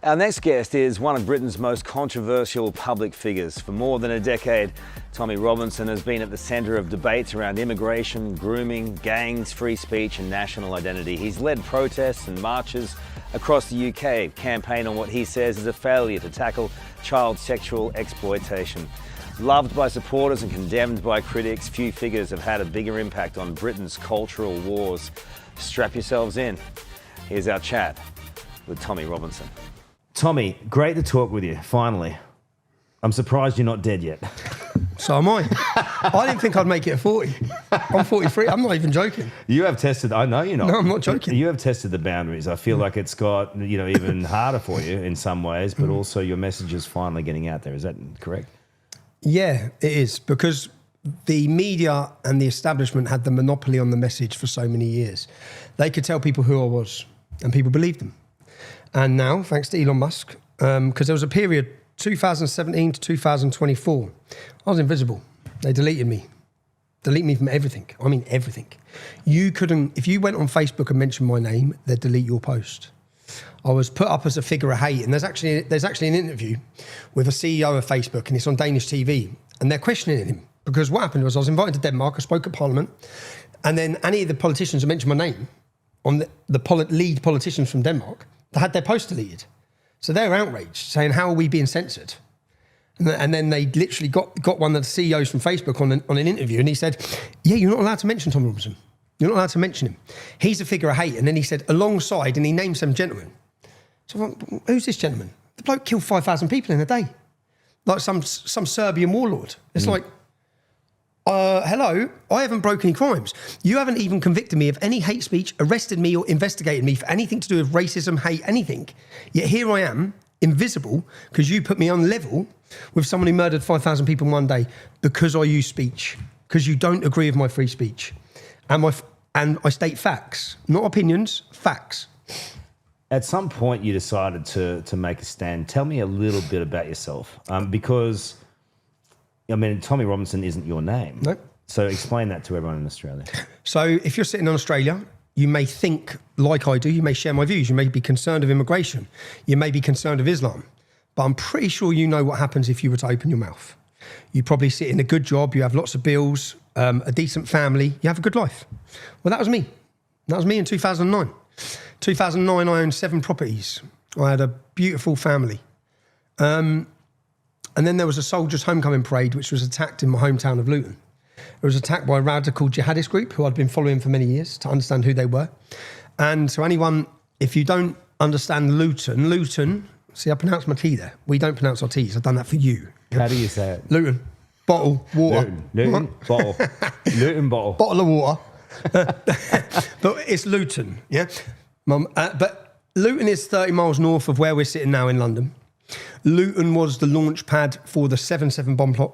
Our next guest is one of Britain's most controversial public figures. For more than a decade, Tommy Robinson has been at the centre of debates around immigration, grooming, gangs, free speech and national identity. He's led protests and marches across the UK, campaign on what he says is a failure to tackle child sexual exploitation. Loved by supporters and condemned by critics, few figures have had a bigger impact on Britain's cultural wars. Strap yourselves in. Here's our chat with Tommy Robinson. Tommy, great to talk with you, finally. I'm surprised you're not dead yet. So am I. I didn't think I'd make it at 40. I'm 43. I'm not even joking. You have tested, I know you're not. No, I'm not joking. You have tested the boundaries. I feel like it's got, even harder for you in some ways, but also your message is finally getting out there. Is that correct? Yeah, it is, because the media and the establishment had the monopoly on the message for so many years. They could tell people who I was, and people believed them. And now, thanks to Elon Musk, because there was a period, 2017 to 2024, I was invisible. They deleted me. Delete me from everything. I mean, everything. You couldn't, if you went on Facebook and mentioned my name, they'd delete your post. I was put up as a figure of hate. And there's actually an interview with a CEO of Facebook, and it's on Danish TV. And they're questioning him. Because what happened was I was invited to Denmark, I spoke at Parliament, and then any of the politicians who mentioned my name, on the lead politicians from Denmark, they had their post deleted. So they're outraged, saying, how are we being censored? And then they literally got one of the CEOs from Facebook on an interview, and he said, yeah, you're not allowed to mention Tom Robinson. You're not allowed to mention him. He's a figure of hate. And then he said, alongside, and he named some gentlemen. So I'm like, who's this gentleman? The bloke killed 5,000 people in a day. Like some Serbian warlord. It's like, hello, I haven't broken any crimes. You haven't even convicted me of any hate speech, arrested me or investigated me for anything to do with racism, hate, anything. Yet here I am, invisible, because you put me on level with someone who murdered 5,000 people in one day because I use speech, because you don't agree with my free speech. And I state facts, not opinions, facts. At some point you decided to make a stand. Tell me a little bit about yourself, because I mean, Tommy Robinson isn't your name. No. So explain that to everyone in Australia. So if you're sitting in Australia, you may think like I do, you may share my views, you may be concerned of immigration, you may be concerned of Islam, but I'm pretty sure you know what happens if you were to open your mouth. You probably sit in a good job, you have lots of bills, a decent family, you have a good life. Well, that was me. That was me in 2009. 2009, I owned 7 properties. I had a beautiful family. And then there was a soldiers' homecoming parade, which was attacked in my hometown of Luton. It was attacked by a radical jihadist group who I'd been following for many years to understand who they were. And so anyone, if you don't understand Luton, see, I pronounce my T there. We don't pronounce our T's. I've done that for you. How do you say it? Luton. Bottle, water. Luton, bottle. Luton, bottle. Bottle of water. But it's Luton, yeah? But Luton is 30 miles north of where we're sitting now in London. Luton was the launch pad for the 7/7 bomb plot,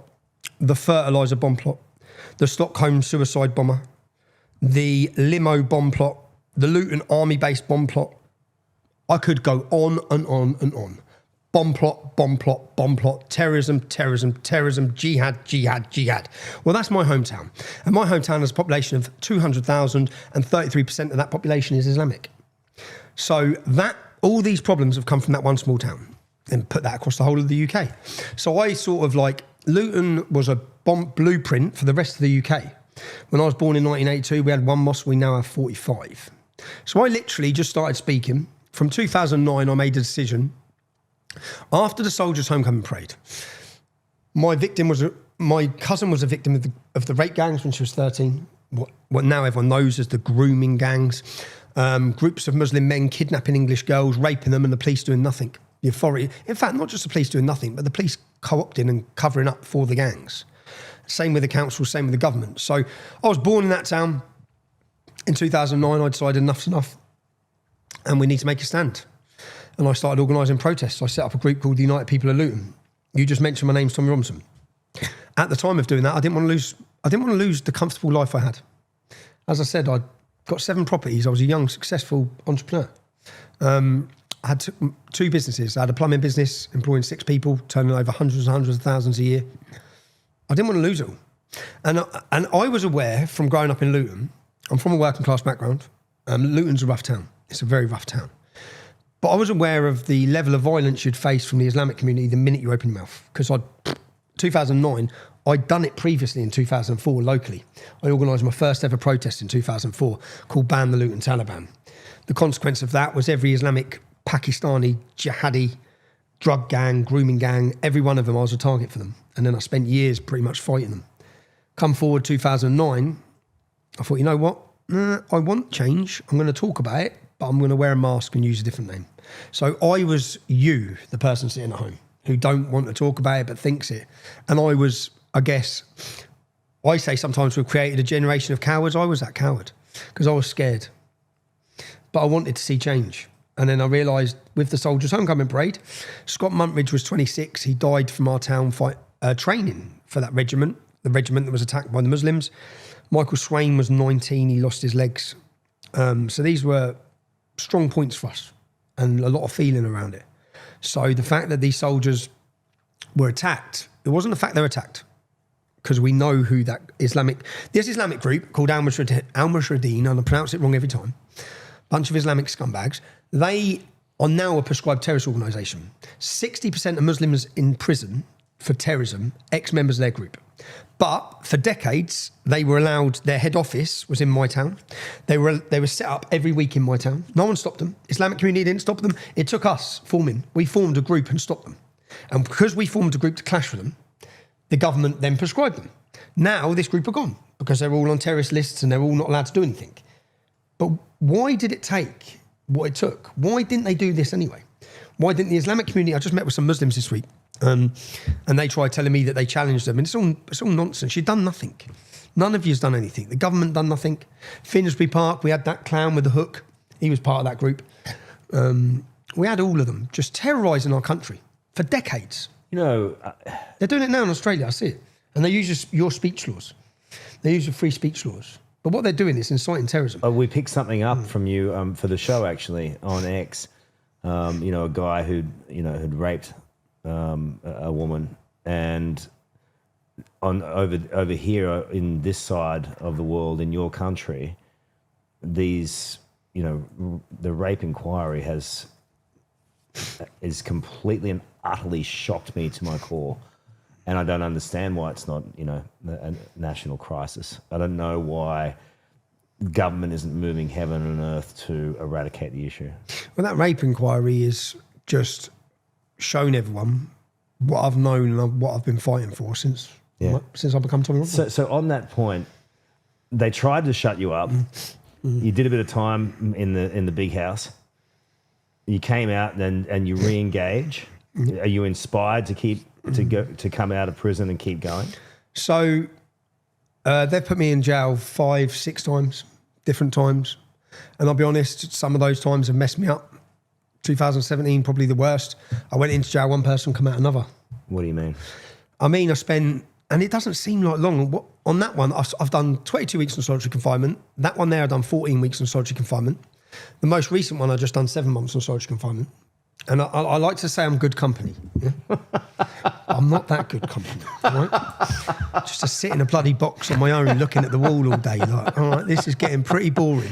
the fertiliser bomb plot, the Stockholm suicide bomber, the limo bomb plot, the Luton army-based bomb plot. I could go on and on and on. Bomb plot, bomb plot, bomb plot, terrorism, terrorism, terrorism, jihad, jihad, jihad. Well, that's my hometown. And my hometown has a population of 200,000 and 33% of that population is Islamic. So all these problems have come from that one small town. And put that across the whole of the UK. So I sort of like, Luton was a bomb blueprint for the rest of the UK. When I was born in 1982, we had 1 mosque, we now have 45. So I literally just started speaking. From 2009, I made a decision. After the soldiers' homecoming parade, my cousin was a victim of the rape gangs when she was 13. What now everyone knows as the grooming gangs. Groups of Muslim men kidnapping English girls, raping them, and the police doing nothing. The authority, in fact, not just the police doing nothing, but the police co-opting and covering up for the gangs. Same with the council, same with the government. So I was born in that town. In 2009, I decided enough's enough and we need to make a stand. And I started organising protests. I set up a group called the United People of Luton. You just mentioned my name's Tommy Robinson. At the time of doing that, I didn't want to lose the comfortable life I had. As I said, I'd got 7 properties. I was a young, successful entrepreneur. I had 2 businesses. I had a plumbing business, employing 6 people, turning over hundreds and hundreds of thousands a year. I didn't want to lose it all. And I was aware from growing up in Luton, I'm from a working class background. Luton's a rough town. It's a very rough town. But I was aware of the level of violence you'd face from the Islamic community the minute you open your mouth. Because 2009, I'd done it previously in 2004 locally. I organised my first ever protest in 2004 called Ban the Luton Taliban. The consequence of that was every Islamic, Pakistani, jihadi, drug gang, grooming gang, every one of them, I was a target for them. And then I spent years pretty much fighting them. Come forward 2009, I thought, you know what? I want change. I'm going to talk about it, but I'm going to wear a mask and use a different name. So I was you, the person sitting at home, who don't want to talk about it but thinks it. And I was, I guess, I say sometimes we've created a generation of cowards. I was that coward because I was scared. But I wanted to see change. And then I realised with the Soldiers' Homecoming Parade, Scott Muntridge was 26. He died from our town training for that regiment, the regiment that was attacked by the Muslims. Michael Swain was 19. He lost his legs. So these were strong points for us and a lot of feeling around it. So the fact that these soldiers were attacked, it wasn't the fact they were attacked, because we know who this Islamic group called Al-Mujahideen, and I pronounce it wrong every time, bunch of Islamic scumbags, they are now a prescribed terrorist organisation. 60% of Muslims in prison for terrorism, ex-members of their group. But for decades, they were allowed, their head office was in my town. They were set up every week in my town. No one stopped them. Islamic community didn't stop them. It took us forming. We formed a group and stopped them. And because we formed a group to clash with them, the government then prescribed them. Now this group are gone because they're all on terrorist lists and they're all not allowed to do anything. But why did it take what it took? Why didn't they do this anyway? Why didn't the Islamic community, I just met with some Muslims this week, and they tried telling me that they challenged them, and it's all nonsense. You've done nothing. None of you's done anything. The government done nothing. Finsbury Park, we had that clown with the hook. He was part of that group. We had all of them just terrorising our country for decades. You know, they're doing it now in Australia. I see it, and they use your speech laws. They use your free speech laws. But what they're doing is inciting terrorism. We picked something up from you for the show actually on X. A guy who'd raped a woman, and over here in this side of the world, in your country, the rape inquiry is completely and utterly shocked me to my core, and I don't understand why it's not a national crisis. I don't know why government isn't moving heaven and earth to eradicate the issue. Well, that rape inquiry is just shown everyone what I've known and what I've been fighting for since I've become Tommy Robinson. So on that point, they tried to shut you up. You did a bit of time in the big house. You came out and you re-engage. Are you inspired to come out of prison and keep going? So they've put me in jail 5-6 times, different times. And I'll be honest, some of those times have messed me up. 2017, probably the worst. I went into jail, one person, come out another. What do you mean? I mean, I spent, and it doesn't seem like long. On that one, I've done 22 weeks in solitary confinement. That one there, I've done 14 weeks in solitary confinement. The most recent one, I've just done 7 months in solitary confinement. And I like to say I'm good company. Yeah? I'm not that good company, right? Just to sit in a bloody box on my own looking at the wall all day, like, all right, this is getting pretty boring.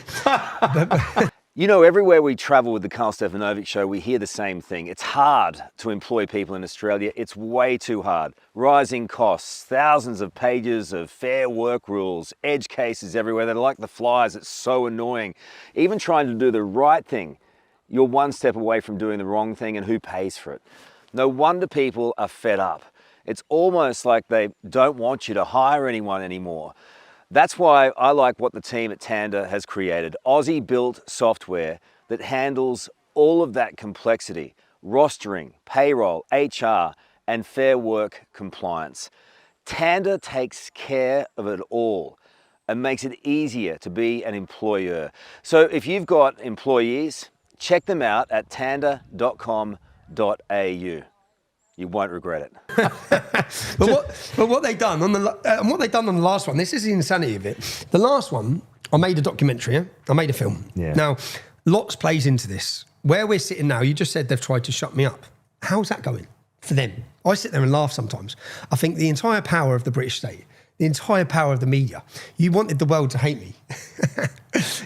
Everywhere we travel with the Karl Stefanovic show, we hear the same thing. It's hard to employ people in Australia. It's way too hard. Rising costs, thousands of pages of fair work rules, edge cases everywhere. They're like the flies. It's so annoying. Even trying to do the right thing, you're one step away from doing the wrong thing, and who pays for it? No wonder people are fed up. It's almost like they don't want you to hire anyone anymore. That's why I like what the team at Tanda has created. Aussie-built software that handles all of that complexity: rostering, payroll, HR, and fair work compliance. Tanda takes care of it all and makes it easier to be an employer. So if you've got employees, check them out at tanda.com.au. You won't regret it. but what they done on the last one, this is the insanity of it. The last one, I made a documentary. Yeah? I made a film. Yeah. Now, lots plays into this. Where we're sitting now, you just said they've tried to shut me up. How's that going for them? I sit there and laugh sometimes. I think the entire power of the British state, The entire power of the media. You wanted the world to hate me.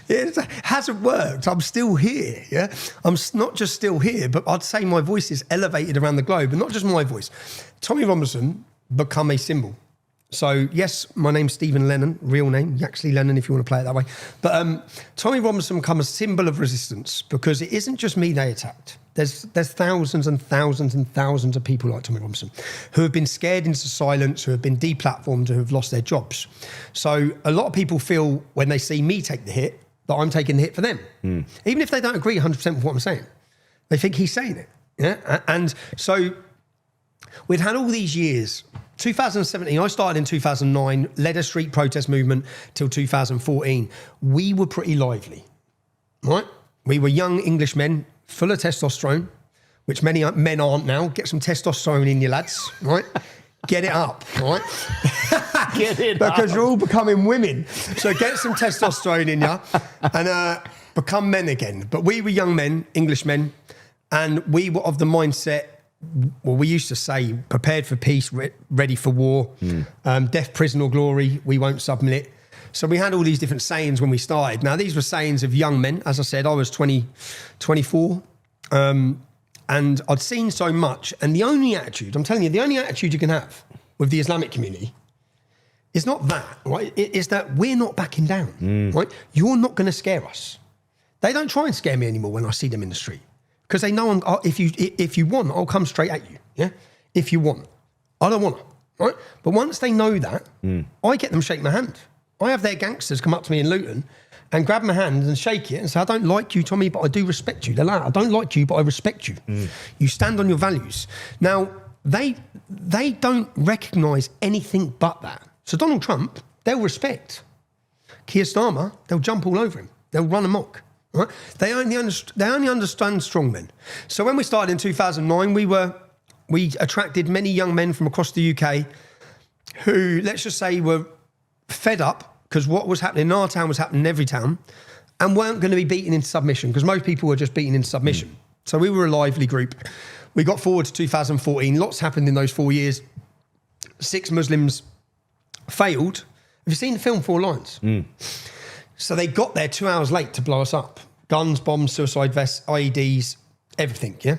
It hasn't worked. I'm still here, yeah? I'm not just still here, but I'd say my voice is elevated around the globe, and not just my voice. Tommy Robinson become a symbol. So, yes, my name's Stephen Lennon, real name, Yaxley Lennon, if you want to play it that way. But Tommy Robinson become a symbol of resistance because it isn't just me they attacked. There's thousands and thousands and thousands of people like Tommy Robinson who have been scared into silence, who have been deplatformed, who have lost their jobs. So a lot of people feel when they see me take the hit that I'm taking the hit for them. Even if they don't agree 100% with what I'm saying. They think he's saying it. Yeah. And so we'd had all these years. 2017, I started in 2009, led a street protest movement till 2014. We were pretty lively, right? We were young English men, full of testosterone, which many men aren't now. Get some testosterone in you, lads, right? Get it up, right? Get it because up. you're all becoming women. So get some testosterone in you and become men again. But we were young men, English men, and we were of the mindset, well, we used to say, prepared for peace, ready for war, death, prison or glory, we won't submit. So we had all these different sayings when we started. Now, these were sayings of young men. As I said, I was 24, and I'd seen so much. And the only attitude, I'm telling you, the only attitude you can have with the Islamic community is not that, right? It is that we're not backing down, right? You're not going to scare us. They don't try and scare me anymore when I see them in the street. Because they know if you want, I'll come straight at you. Yeah, if you want, I don't want to. Right, but once they know that, I get them shake my hand. I have their gangsters come up to me in Luton and grab my hand and shake it and say, "I don't like you, Tommy, but I do respect you." They're like, "I don't like you, but I respect you. You stand on your values." Now they don't recognise anything but that. So Donald Trump, they'll respect. Keir Starmer, they'll jump all over him. They'll run amok. Right? They only understand strongmen. So when we started in 2009, we attracted many young men from across the UK who, let's just say, were fed up because what was happening in our town was happening in every town and weren't going to be beaten into submission because most people were just beaten into submission. So we were a lively group. We got forward to 2014. Lots happened in those 4 years. 6 Muslims failed. Have you seen the film Four Lions? So they got there 2 hours late to blow us up. Guns, bombs, suicide vests, IEDs, everything, yeah?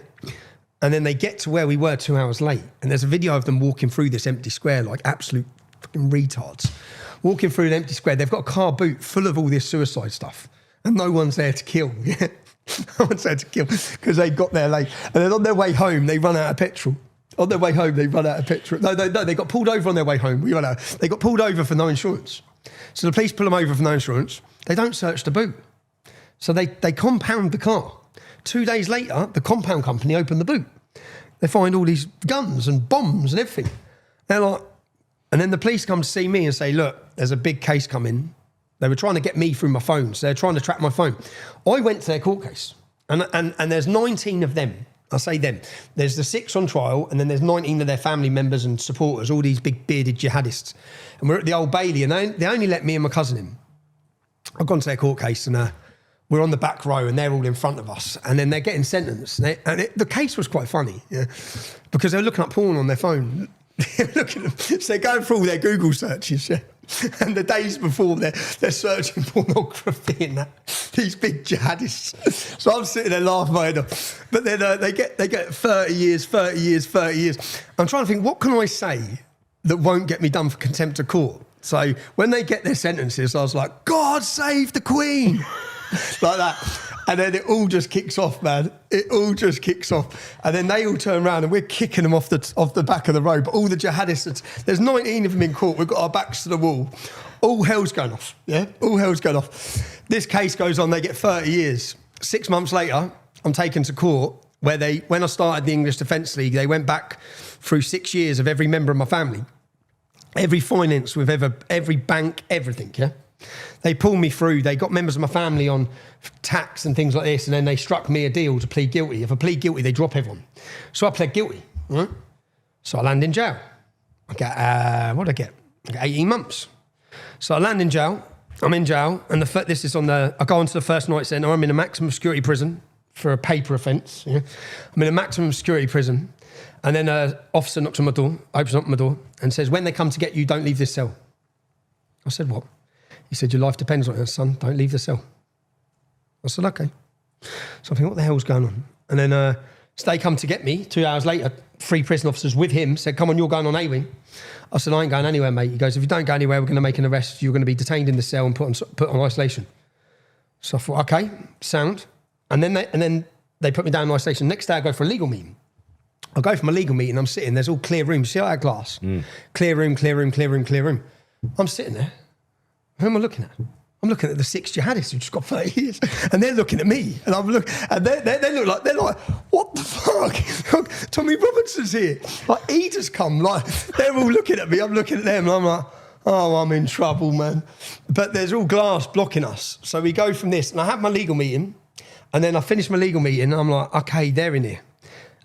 And then they get to where we were 2 hours late. And there's a video of them walking through this empty square like absolute fucking retards. Walking through an empty square. They've got a car boot full of all this suicide stuff. And no one's there to kill, yeah? No one's there to kill because they got there late. And then on their way home, they run out of petrol. On their way home, they run out of petrol. No, they got pulled over on their way home. We run out. They got pulled over for no insurance. So the police pull them over for no insurance. They don't search the boot. So they compound the car. 2 days later, the compound company opened the boot. They find all these guns and bombs and everything. They're like, and then the police come to see me and say, look, there's a big case coming. They were trying to get me through my phone. So they're trying to track my phone. I went to their court case and there's 19 of them. I say them. There's the 6 on trial and then there's 19 of their family members and supporters, all these big bearded jihadists. And we're at the Old Bailey and they only let me and my cousin in. I've gone to their court case and we're on the back row and they're all in front of us and then they're getting sentenced. The case was quite funny, yeah, because they're looking up porn on their phone. So they're going through all their Google searches, yeah. And the days before they're searching pornography and that, these big jihadists. So I'm sitting there laughing my head off. But then they get 30 years. I'm trying to think, what can I say that won't get me done for contempt of court? So when they get their sentences, I was like, God save the Queen. Like that. And then it all just kicks off, man. It all just kicks off. And then they all turn around and we're kicking them off the back of the road. But all the jihadists, there's 19 of them in court. We've got our backs to the wall. All hell's going off, yeah? All hell's going off. This case goes on, they get 30 years. 6 months later, I'm taken to court where when I started the English Defence League, they went back through 6 years of every member of my family. Every finance with every bank, everything, yeah? They pulled me through. They got members of my family on tax and things like this, and then they struck me a deal to plead guilty. If I plead guilty, they drop everyone. So I pled guilty, right? So I land in jail. I get, what did I get? I get 18 months. So I land in jail. I'm in jail, and I go onto the first night centre. I'm in a maximum security prison for a paper offence. Yeah? I'm in a maximum security prison, and then an officer knocks on my door, opens up my door, and says, when they come to get you, don't leave this cell. I said, what? He said, your life depends on it, son. Don't leave the cell. I said, okay. So I'm thinking, what the hell's going on? And then so they come to get me 2 hours later, 3 prison officers with him said, come on, you're going on A-wing. I said, I ain't going anywhere, mate. He goes, if you don't go anywhere, we're going to make an arrest. You're going to be detained in the cell and put on isolation. So I thought, okay, sound. And then they put me down in isolation. Next day I go for a legal meeting. I go for my legal meeting, I'm sitting, there's all clear rooms. See that glass? Clear room, clear room, clear room, clear room. I'm sitting there. Who am I looking at? I'm looking at the 6 jihadists who just got 30 years. And they're looking at me. And I'm looking, and they're like, what the fuck? Tommy Robinson's here. Like, he just come, like, they're all looking at me. I'm looking at them, and I'm like, oh, I'm in trouble, man. But there's all glass blocking us. So we go from this, and I have my legal meeting, and then I finish my legal meeting, and I'm like, okay, they're in here.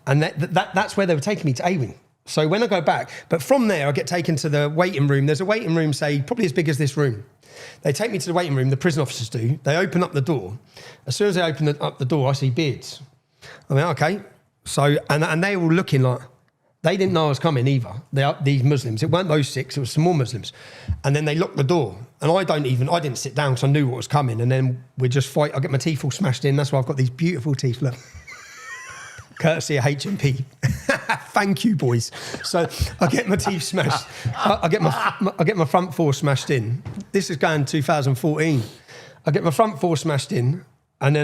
And that's where they were taking me to A-Wing. So when I go back, but from there, I get taken to the waiting room. There's a waiting room, say, probably as big as this room. They take me to the waiting room, the prison officers do. They open up the door. As soon as they open up the door, I see beards. I mean, okay. So, and they were looking like, they didn't know I was coming either. These Muslims. It weren't those 6, it was some more Muslims. And then they locked the door. And I didn't sit down because I knew what was coming. And then we just fight. I get my teeth all smashed in. That's why I've got these beautiful teeth, look. Courtesy of H&P. Thank you, boys. So I get my teeth smashed. I get my front 4 smashed in. This is going 2014. I get my front 4 smashed in, and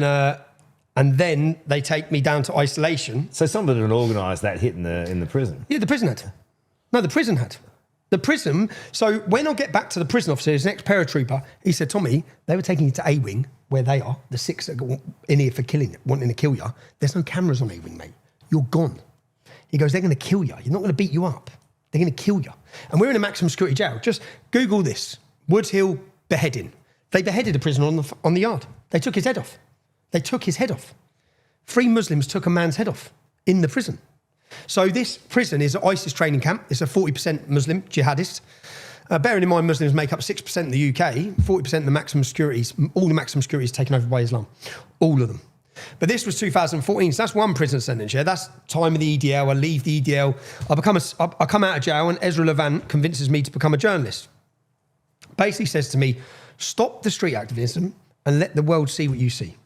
then they take me down to isolation. So somebody had organised that hit in the prison. Yeah, the prison had. No, the prison had. The prison. So when I get back to the prison officer, his next paratrooper, he said, Tommy, they were taking you to A-Wing, where they are, the 6 that got in here for wanting to kill you. There's no cameras on A-Wing, mate. You're gone. He goes, they're going to kill you. You're not going to beat you up. They're going to kill you. And we're in a maximum security jail. Just Google this. Woods Hill beheading. They beheaded a prisoner on the yard. They took his head off. 3 Muslims took a man's head off in the prison. So this prison is an ISIS training camp. It's a 40% Muslim jihadist. Bearing in mind, Muslims make up 6% in the UK, 40% of the maximum securities, all the maximum securities taken over by Islam, all of them. But this was 2014, so that's one prison sentence, yeah? That's time of the EDL, I leave the EDL, I come out of jail, and Ezra Levant convinces me to become a journalist. Basically says to me, stop the street activism and let the world see what you see.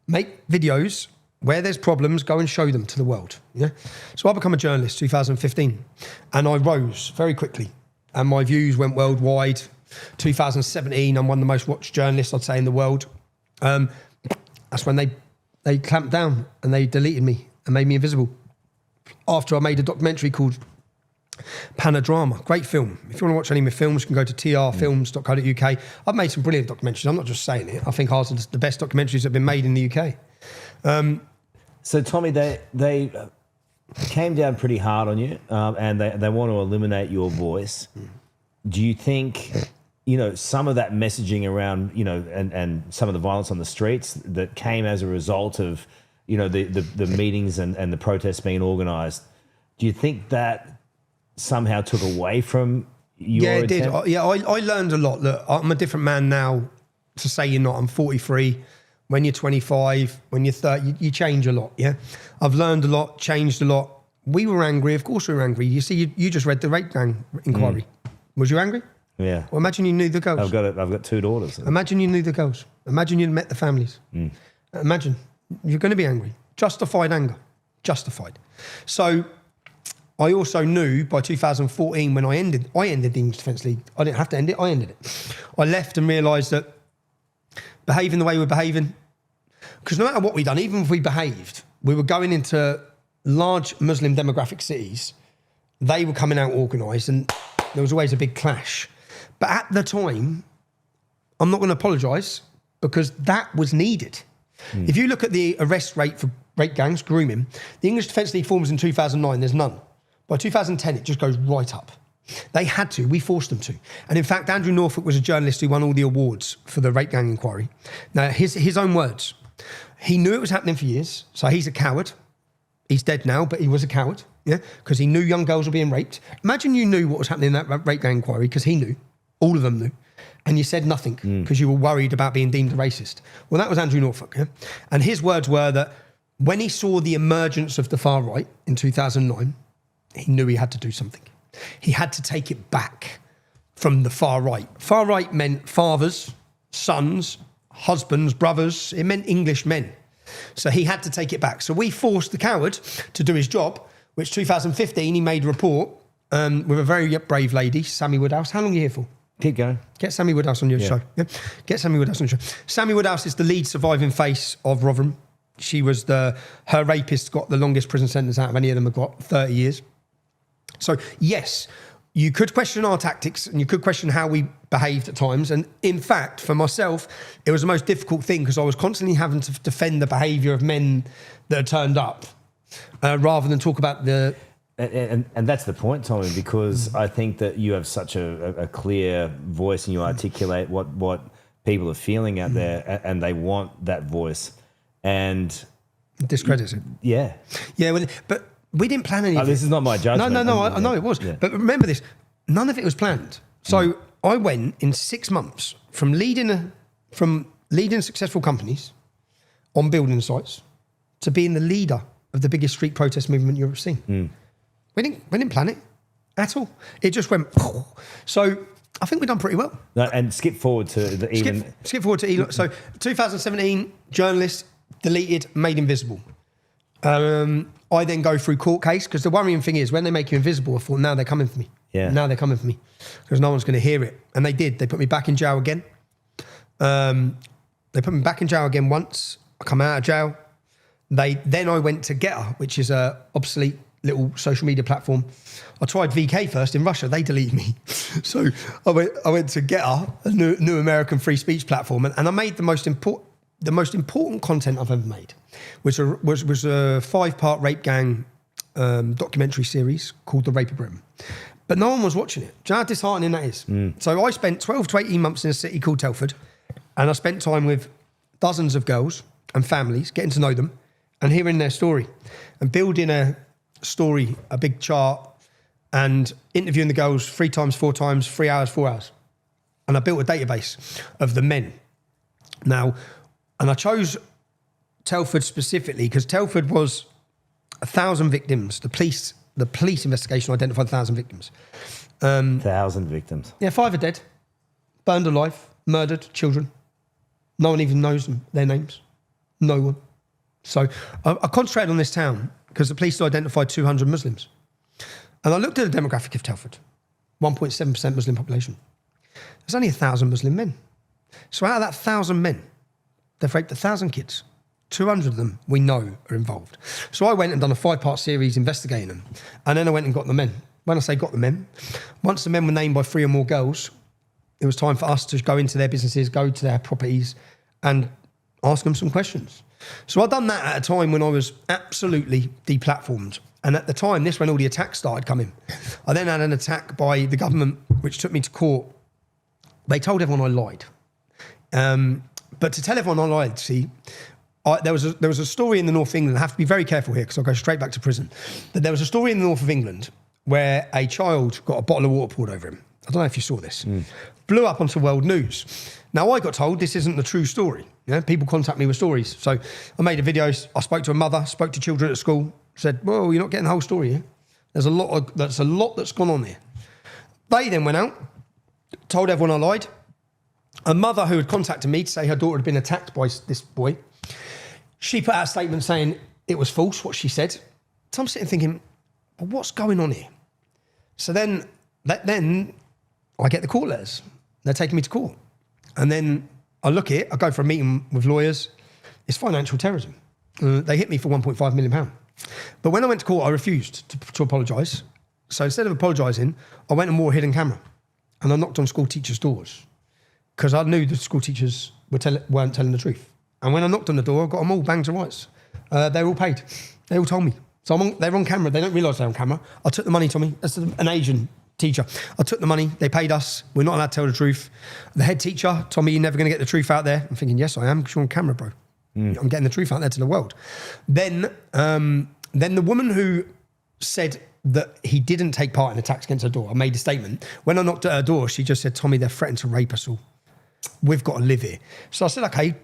Make videos where there's problems, go and show them to the world, yeah? So I become a journalist 2015, and I rose very quickly. And my views went worldwide. 2017, I'm one of the most watched journalists, I'd say, in the world. That's when they clamped down and they deleted me and made me invisible. After I made a documentary called Panodrama, great film. If you want to watch any of my films, you can go to trfilms.co.uk. I've made some brilliant documentaries. I'm not just saying it. I think ours are the best documentaries that have been made in the UK. So, Tommy, they came down pretty hard on you, and they want to eliminate your voice. Do you think, some of that messaging around, and some of the violence on the streets that came as a result of, the meetings and the protests being organised, do you think that somehow took away from your it did. attempt? I learned a lot. Look, I'm a different man now to say you're not. I'm 43. When you're 25, when you're 30, you change a lot, yeah? I've learned a lot, changed a lot. We were angry. Of course we were angry. You see, you just read the rape gang inquiry. Was you angry? Yeah. Well, imagine you knew the girls. I've got 2 daughters. Imagine you knew the girls. Imagine you'd met the families. Imagine. You're going to be angry. Justified anger. Justified. So I also knew by 2014 when I ended the English Defence League. I didn't have to end it. I ended it. I left and realised that behaving the way we're behaving, because no matter what we'd done, even if we behaved, we were going into large Muslim demographic cities. They were coming out organised, and there was always a big clash. But at the time, I'm not going to apologise because that was needed. If you look at the arrest rate for rape gangs, grooming, the English Defence League forms in 2009, there's none. By 2010, it just goes right up. They had to, we forced them to. And in fact, Andrew Norfolk was a journalist who won all the awards for the rape gang inquiry. Now, his own words, he knew it was happening for years, so he's a coward. He's dead now, but he was a coward, yeah, because he knew young girls were being raped. Imagine you knew what was happening in that rape gang inquiry, because he knew, all of them knew, and you said nothing because you were worried about being deemed a racist. Well, that was Andrew Norfolk, yeah? And his words were that when he saw the emergence of the far right in 2009, he knew he had to do something. He had to take it back from the far right. Far right meant fathers, sons, husbands, brothers. It meant English men. So he had to take it back. So we forced the coward to do his job, which 2015 he made a report with a very brave lady, Sammy Woodhouse. How long are you here for? Keep going. Get Sammy Woodhouse on your show. Yeah? Get Sammy Woodhouse on your show. Sammy Woodhouse is the lead surviving face of Rotherham. She was her rapist got the longest prison sentence out of any of them have got, 30 years. So yes, you could question our tactics and you could question how we behaved at times. And in fact, for myself, it was the most difficult thing because I was constantly having to defend the behaviour of men that had turned up rather than talk about the... And that's the point, Tommy, because I think that you have such a clear voice and you articulate what people are feeling out there and they want that voice. And... discredits it. Yeah. Yeah, but... we didn't plan anything. This is not my judgment. No, I know it was. Yeah. But remember this, none of it was planned. So I went in 6 months from leading successful companies on building sites to being the leader of the biggest street protest movement you've ever seen. We didn't plan it at all. It just went... So I think we've done pretty well. No, and skip forward to Skip forward to Elon. So 2017, journalist, deleted, made invisible. I then go through court case because the worrying thing is when they make you invisible, I thought, now they're coming for me. Yeah. Now they're coming for me because no one's going to hear it. And they did. They put me back in jail again. They put me back in jail again once. I come out of jail. Then I went to Getter, which is a obsolete little social media platform. I tried VK first in Russia. They deleted me. So I went to Getter, a new American free speech platform, and I made the most important content I've ever made, which was a 5-part rape gang documentary series called The Rape of Britain. But no one was watching it. Do you know how disheartening that is? So I spent 12 to 18 months in a city called Telford, and I spent time with dozens of girls and families, getting to know them and hearing their story and building a story, a big chart, and interviewing the girls 3 times, 4 times, 3 hours, 4 hours. And I built a database of the men. Now, and I chose Telford specifically because Telford was 1,000 victims. The police investigation identified 1,000 victims. 1,000 victims. Yeah, 5 are dead, burned alive, murdered, children. No one even knows their names. No one. So I concentrated on this town because the police identified 200 Muslims. And I looked at the demographic of Telford, 1.7% Muslim population. There's only 1,000 Muslim men. So out of that 1,000 men, they've raped 1,000 kids. 200 of them we know are involved. So I went and done a 5-part series investigating them. And then I went and got the men. When I say got the men, once the men were named by 3 or more girls, it was time for us to go into their businesses, go to their properties and ask them some questions. So I'd done that at a time when I was absolutely deplatformed. And at the time, this when all the attacks started coming. I then had an attack by the government, which took me to court. They told everyone I lied. But to tell everyone I lied, see, there was a story in the north of England. I have to be very careful here because I'll go straight back to prison. But there was a story in the north of England where a child got a bottle of water poured over him. I don't know if you saw this. Blew up onto world news. Now, I got told this isn't the true story. Yeah? People contact me with stories. So I made a video. I spoke to a mother, spoke to children at school, said, well, you're not getting the whole story here. There's a lot that's gone on here. They then went out, told everyone I lied. A mother who had contacted me to say her daughter had been attacked by this boy, she put out a statement saying it was false, what she said. So I'm sitting thinking, well, what's going on here? So then I get the court letters. They're taking me to court. And then I look at it, I go for a meeting with lawyers. It's financial terrorism. They hit me for £1.5 million. But when I went to court, I refused to apologise. So instead of apologising, I went and wore a hidden camera. And I knocked on school teachers' doors because I knew the school teachers weren't telling the truth. And when I knocked on the door, I got them all banged to rights. They were all paid. They all told me. So they're on camera. They don't realise they're on camera. I took the money, Tommy. That's an Asian teacher. I took the money. They paid us. We're not allowed to tell the truth. The head teacher, Tommy, you're never going to get the truth out there. I'm thinking, yes, I am because you're on camera, bro. I'm getting the truth out there to the world. Then the woman who said that he didn't take part in attacks against her daughter, I made a statement. When I knocked at her door, she just said, Tommy, they're threatening to rape us all. We've got to live here. So I said, okay,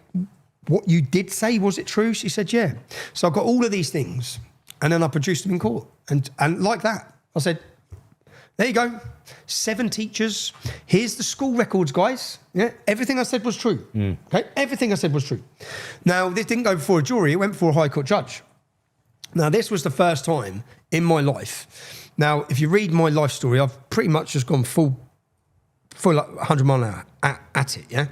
what you did say, was it true? She said, yeah. So I got all of these things and then I produced them in court. And like that, I said, There you go. 7 teachers. Here's the school records, guys. Yeah, everything I said was true. Okay, everything I said was true. Now, this didn't go before a jury. It went before a High Court judge. Now, this was the first time in my life. Now, if you read my life story, I've pretty much just gone full like 100 mile an hour at it, yeah?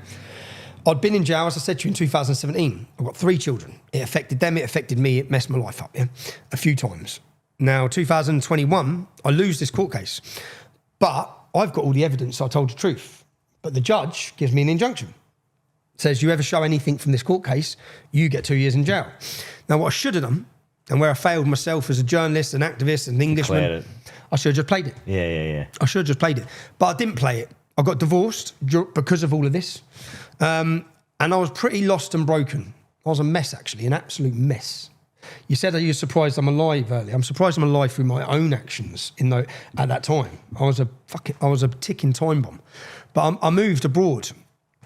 I'd been in jail, as I said to you, in 2017. I've got 3 children. It affected them, it affected me, it messed my life up, yeah? A few times. Now, 2021, I lose this court case. But I've got all the evidence, so I told the truth. But the judge gives me an injunction. Says, you ever show anything from this court case, you get 2 years in jail. Now, what I should have done, and where I failed myself as a journalist, an activist, an Englishman, I should have just played it. Yeah. I should have just played it. But I didn't play it. I got divorced because of all of this. And I was pretty lost and broken. I was a mess, actually, an absolute mess. You said that you're surprised I'm alive earlier. I'm surprised I'm alive through my own actions at that time. I was a ticking time bomb. But I moved abroad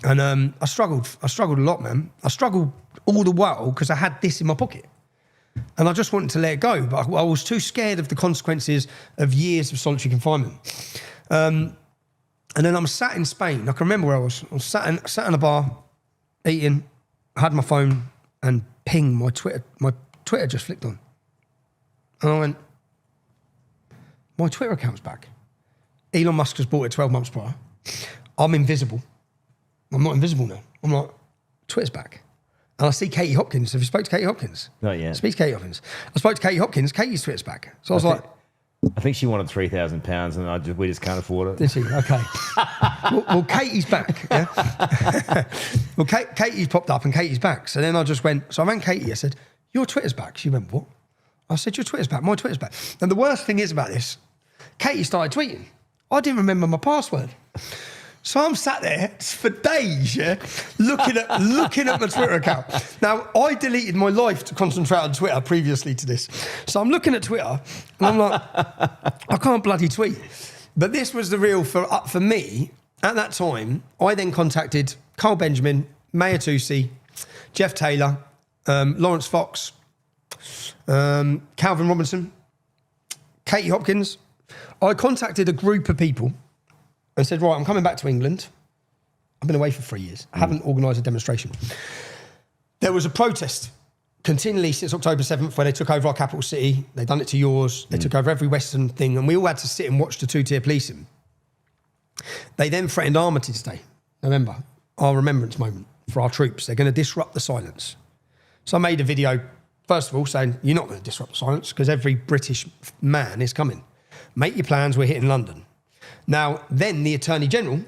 and I struggled a lot, man. I struggled all the while because I had this in my pocket. And I just wanted to let it go, but I was too scared of the consequences of years of solitary confinement. And then I'm sat in Spain. I can remember where I was. I was sat in a bar, eating. I had my phone, and ping, my Twitter just flicked on. And I went, my Twitter account's back. Elon Musk has bought it 12 months prior. I'm invisible. I'm not invisible now. I'm like, Twitter's back. And I see Katie Hopkins. Have you spoke to Katie Hopkins? Not yet. Speak to Katie Hopkins. I spoke to Katie Hopkins. Katie's Twitter's back. So I think she wanted £3,000 and we just can't afford it. Did she? Okay. well, Katie's back. Yeah? Well, Katie's popped up and Katie's back. So then I just went, so I rang Katie. I said, your Twitter's back. She went, what? I said, your Twitter's back. My Twitter's back. And the worst thing is about this, Katie started tweeting. I didn't remember my password. So I'm sat there for days, yeah, looking at my Twitter account. Now, I deleted my life to concentrate on Twitter previously to this. So I'm looking at Twitter and I'm like, I can't bloody tweet. But this was the real, for me, at that time, I then contacted Carl Benjamin, Maya Tusi, Jeff Taylor, Lawrence Fox, Calvin Robinson, Katie Hopkins. I contacted a group of people and said, right, I'm coming back to England. I've been away for 3 years. I haven't organised a demonstration. There was a protest continually since October 7th where they took over our capital city. They've done it to yours. They took over every Western thing. And we all had to sit and watch the 2-tier policing. They then threatened Armitage Day, November, our remembrance moment for our troops. They're going to disrupt the silence. So I made a video, first of all, saying, you're not going to disrupt the silence because every British man is coming. Make your plans, we're hitting London. Now, then the Attorney General,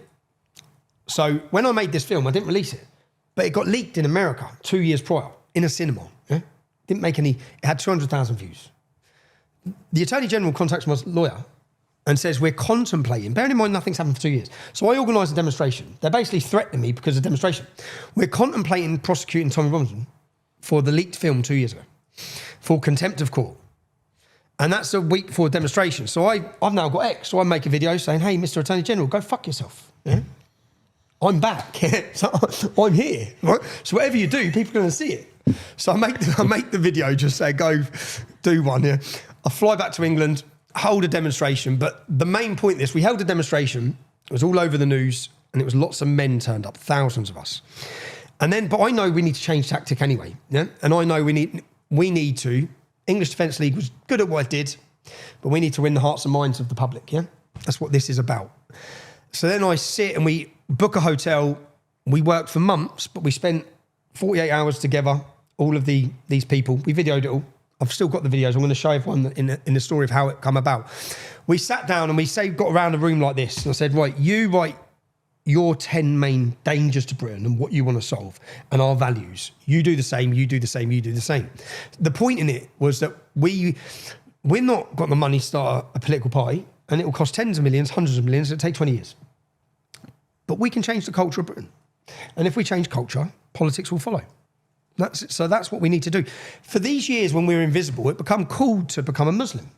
so when I made this film, I didn't release it, but it got leaked in America 2 years prior in a cinema. Yeah? Didn't make any, it had 200,000 views. The Attorney General contacts my lawyer and says, we're contemplating, bearing in mind nothing's happened for 2 years. So I organised a demonstration. They're basically threatening me because of the demonstration. We're contemplating prosecuting Tommy Robinson for the leaked film 2 years ago for contempt of court. And that's a week before demonstration. So I've now got X. So I make a video saying, hey, Mr. Attorney General, go fuck yourself. Yeah? I'm back. So I'm here. Right? So whatever you do, people are going to see it. So I make the video, just say, go do one. Yeah? I fly back to England, hold a demonstration. But the main point is we held a demonstration. It was all over the news. And it was lots of men turned up, thousands of us. And then, but I know we need to change tactic anyway. Yeah? And I know we need to. English Defence League was good at what it did, but we need to win the hearts and minds of the public, yeah? That's what this is about. So then I sit and we book a hotel. We worked for months, but we spent 48 hours together, all of these people. We videoed it all. I've still got the videos. I'm going to show everyone in the story of how it come about. We sat down and got around a room like this. And I said, right, you write your 10 main dangers to Britain and what you want to solve and our values. You do the same, you do the same, you do the same. The point in it was that we're not got the money to start a political party and it will cost tens of millions, hundreds of millions, it'll take 20 years. But we can change the culture of Britain. And if we change culture, politics will follow. So that's what we need to do. For these years when we were invisible, it became cool to become a Muslim.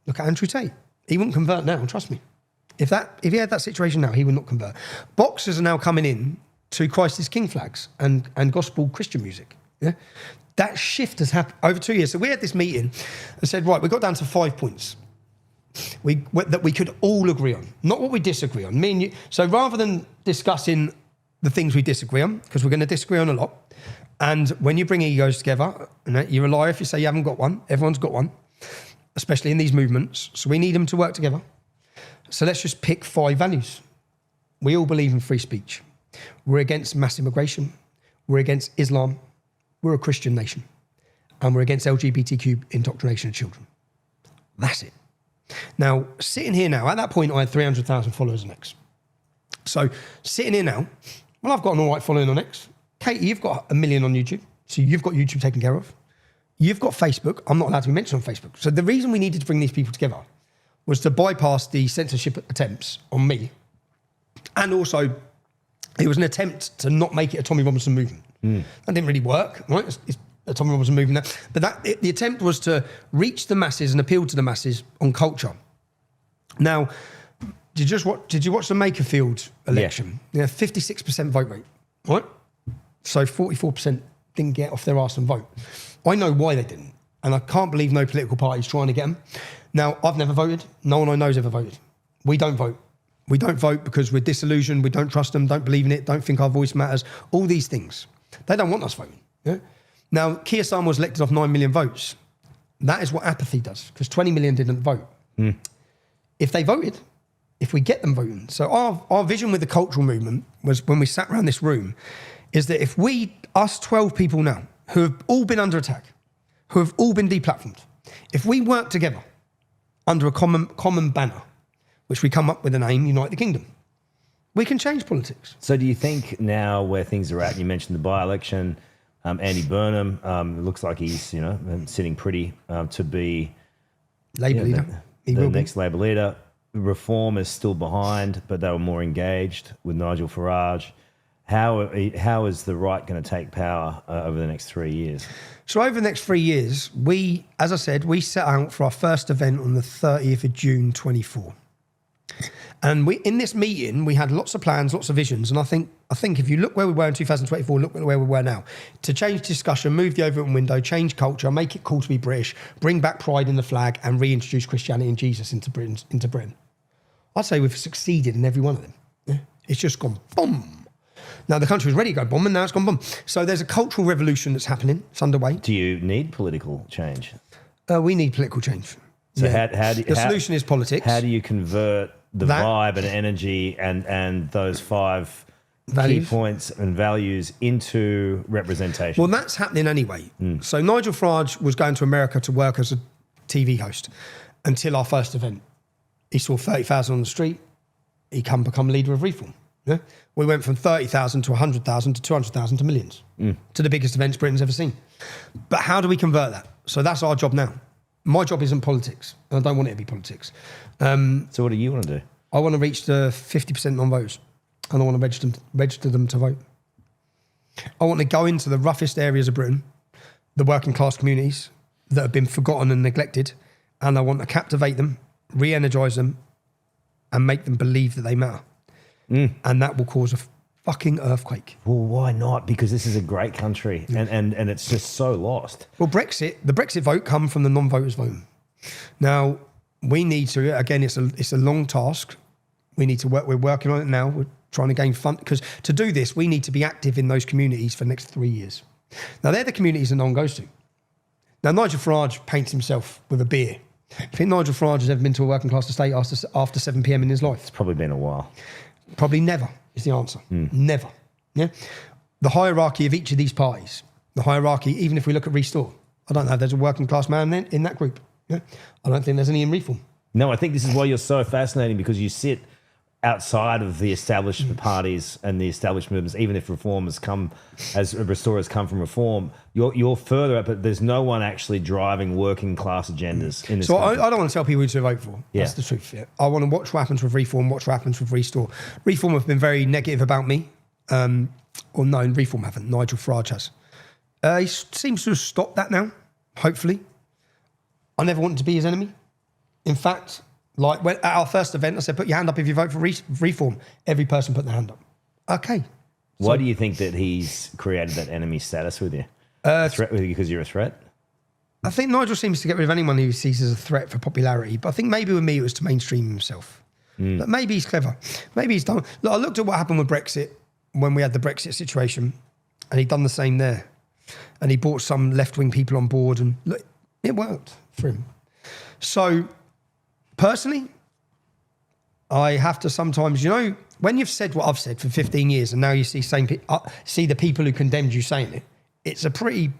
Look at Andrew Tate. He wouldn't convert now, trust me. If he had that situation now, he would not convert. Boxers are now coming in to Christ is King flags and gospel Christian music. Yeah, that shift has happened over 2 years. So we had this meeting and said, right, we got down to 5 points. that we could all agree on, not what we disagree on. Me and you. So rather than discussing the things we disagree on, because we're going to disagree on a lot, and when you bring egos together, you're a liar if you say you haven't got one. Everyone's got one, especially in these movements. So we need them to work together. So let's just pick 5 values. We all believe in free speech. We're against mass immigration. We're against Islam. We're a Christian nation. And we're against LGBTQ indoctrination of children. That's it. Now, sitting here now, at that point, I had 300,000 followers on X. So sitting here now, well, I've got an all right following on X. Katie, you've got 1 million on YouTube. So you've got YouTube taken care of. You've got Facebook. I'm not allowed to be mentioned on Facebook. So the reason we needed to bring these people together was to bypass the censorship attempts on me. And also, it was an attempt to not make it a Tommy Robinson movement. That didn't really work, right? It's a Tommy Robinson movement. But the attempt was to reach the masses and appeal to the masses on culture. Now, did you watch the Makerfield election? Yeah, 56% vote rate, right? So 44% didn't get off their arse and vote. I know why they didn't. And I can't believe no political party's trying to get them. Now, I've never voted. No one I know's ever voted. We don't vote. We don't vote because we're disillusioned. We don't trust them, don't believe in it, don't think our voice matters. All these things. They don't want us voting. Yeah? Now, Keir Starmer was elected off 9 million votes. That is what apathy does, because 20 million didn't vote. If they voted, if we get them voting. So our vision with the cultural movement was, when we sat around this room, is that if us 12 people now, who have all been under attack, who have all been deplatformed, if we work together under a common banner, which we come up with a name, Unite the Kingdom, we can change politics. So do you think now where things are at, you mentioned the by-election, Andy Burnham, it looks like he's, sitting pretty to be Labour leader. The next Labour leader. Reform is still behind, but they were more engaged with Nigel Farage. How is the right going to take power over the next 3 years? So over the next 3 years, as I said, we set out for our first event on the 30th of June 24. And in this meeting, we had lots of plans, lots of visions. And I think if you look where we were in 2024, look where we were now. To change discussion, move the overwritten window, change culture, make it cool to be British, bring back pride in the flag, and reintroduce Christianity and Jesus into Britain. I'd say we've succeeded in every one of them. Yeah? It's just gone boom. Now the country was ready to go boom, and now it's gone boom. So there's a cultural revolution that's happening. It's underway. Do you need political change? We need political change. So the solution is politics. How do you convert the vibe and energy and those 5 values, key points and values into representation? Well, that's happening anyway. So Nigel Farage was going to America to work as a TV host until our first event. He saw 30,000 on the street. He become leader of Reform. Yeah? We went from 30,000 to 100,000 to 200,000 to millions, to the biggest events Britain's ever seen. But how do we convert that? So that's our job now. My job isn't politics, and I don't want it to be politics. So what do you want to do? I want to reach the 50% non-voters, and I want to register them to vote. I want to go into the roughest areas of Britain, the working class communities that have been forgotten and neglected, and I want to captivate them, re-energise them, and make them believe that they matter. And that will cause a fucking earthquake. Well, why not? Because this is a great country, and it's just so lost. Well, the Brexit vote come from the non-voters vote. Now, we need to, again, it's a long task. We need to work, we're working on it now. We're trying to gain fund, because to do this, we need to be active in those communities for the next 3 years. Now, they're the communities that no one goes to. Now, Nigel Farage paints himself with a beer. Do you think Nigel Farage has ever been to a working class estate after 7 p.m. in his life? It's probably been a while. Probably never is the answer. Never. Yeah. The hierarchy of each of these parties, the hierarchy, even if we look at Restore, I don't know if there's a working class man then in that group. Yeah. I don't think there's any in Reform. No, I think this is why you're so fascinating, because you sit outside of the established parties and the established movements. Even if Reform has come, as Restore has come from Reform, you're further up, but there's no one actually driving working class agendas in this country. I don't want to tell people who to vote for. That's the truth. Yeah. I want to watch what happens with Reform, watch what happens with Restore. Reform have been very negative about me. Or no, Reform haven't. Nigel Farage has. He seems to have stopped that now, hopefully. I never wanted to be his enemy. In fact, like at our first event, I said, put your hand up if you vote for Reform. Every person put their hand up. Okay. Why do you think that he's created that enemy status with you? Because you're a threat? I think Nigel seems to get rid of anyone who he sees as a threat for popularity. But I think maybe with me it was to mainstream himself. But maybe he's clever. Maybe he's done. Look, I looked at what happened with Brexit when we had the Brexit situation, and he'd done the same there. And he brought some left-wing people on board, and look, it worked for him. So, personally, I have to sometimes, when you've said what I've said for 15 years, and now you see see the people who condemned you saying it, it's a pretty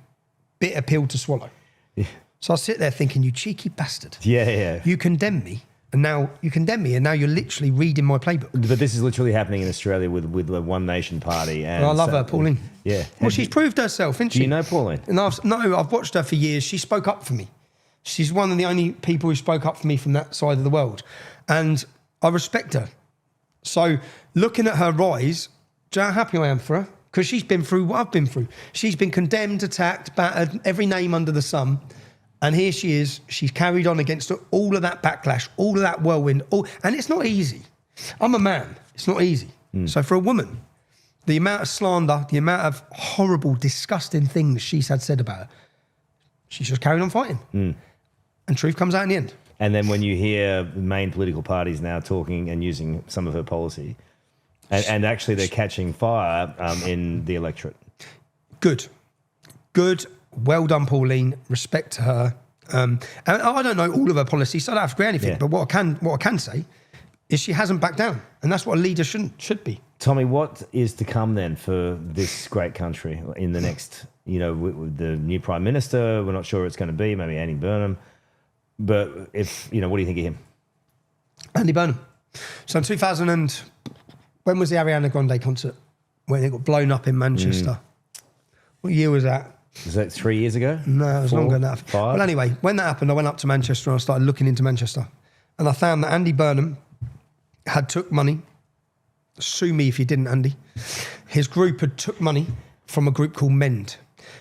bitter pill to swallow. Yeah. So I sit there thinking, you cheeky bastard. Yeah. You condemn me, and now you're literally reading my playbook. But this is literally happening in Australia with the One Nation Party. And I love her, Pauline. Yeah. Well, she's proved herself, isn't she? Do you know Pauline? And I've watched her for years. She spoke up for me. She's one of the only people who spoke up for me from that side of the world. And I respect her. So looking at her rise, do you know how happy I am for her? Because she's been through what I've been through. She's been condemned, attacked, battered, every name under the sun. And here she is. She's carried on against all of that backlash, all of that whirlwind. And it's not easy. I'm a man. It's not easy. So for a woman, the amount of slander, the amount of horrible, disgusting things she's had said about her, she's just carried on fighting. And truth comes out in the end. And then when you hear the main political parties now talking and using some of her policy, and actually they're catching fire in the electorate. Good. Well done, Pauline. Respect to her. And I don't know all of her policies, so I don't have to agree anything. Yeah. But what I can say is she hasn't backed down, and that's what a leader should be. Tommy, what is to come then for this great country in the next? With the new Prime Minister, we're not sure who it's going to be. Maybe Andy Burnham. But what do you think of him? Andy Burnham. So in when was the Ariana Grande concert? When it got blown up in Manchester. What year was that? Was that 3 years ago? No, it was longer than that. 5? Well, anyway, when that happened, I went up to Manchester and I started looking into Manchester. And I found that Andy Burnham had took money. Sue me if you didn't, Andy. His group had took money from a group called MEND.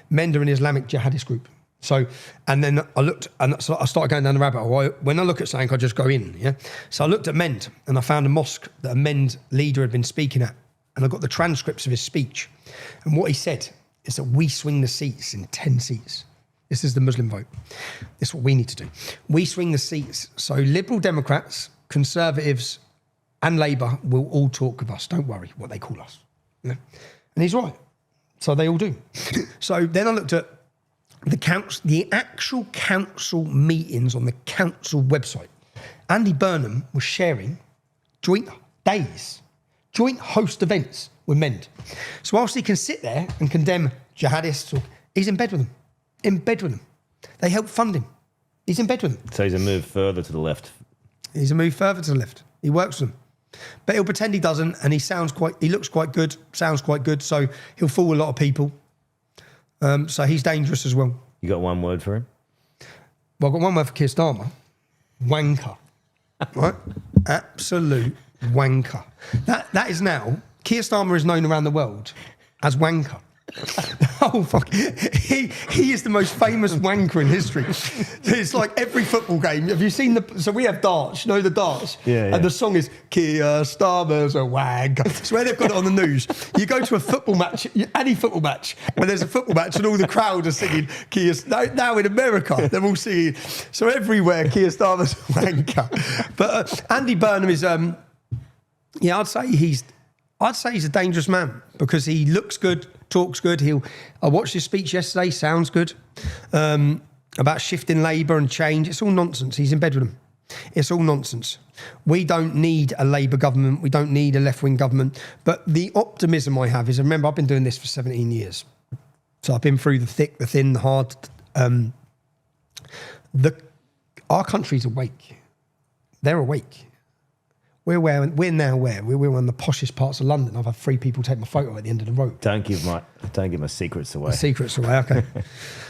MEND are an Islamic jihadist group. So, and then I looked, and so I started going down the rabbit hole. When I look at something, I just go in, yeah? So I looked at MEND, and I found a mosque that a MEND leader had been speaking at. And I got the transcripts of his speech. And what he said is that we swing the seats in 10 seats. This is the Muslim vote. This is what we need to do. We swing the seats. So Liberal Democrats, Conservatives, and Labour will all talk with us. Don't worry what they call us. Yeah? And he's right. So they all do. So then I looked at the actual council meetings on the council website. Andy Burnham was sharing joint host events with MEND. So whilst he can sit there and condemn jihadists, he's in bed with them. They help fund him. He's in bed with them. So he's a move further to the left. He's a move further to the left. He works with them. But he'll pretend he doesn't, and he looks quite good, sounds quite good, so he'll fool a lot of people. So he's dangerous as well. You got one word for him? Well, I've got one word for Keir Starmer. Wanker. Right? Absolute wanker. That is now, Keir Starmer is known around the world as wanker. Oh, fuck. He is the most famous wanker in history. It's like every football game. Have you seen so we have darts, the darts? Yeah. And the song is Keir Starmer's a wanker. It's where they've got it on the news. You go to a football match, any football match, when there's a football match and all the crowd are singing Keir. Now in America, they're all singing. So everywhere, Keir Starmer's a wanker. But Andy Burnham is, I'd say he's a dangerous man because he looks good, talks good. I watched his speech yesterday, sounds good, about shifting Labour and change. It's all nonsense. He's in bed with them. It's all nonsense. We don't need a Labour government. We don't need a left-wing government. But the optimism I have is, remember, I've been doing this for 17 years. So I've been through the thick, the thin, the hard. Our country's awake. They're awake. We're now where? We're one of the poshest parts of London. I've had 3 people take my photo at the end of the road. Don't give my secrets away. My secrets away, okay.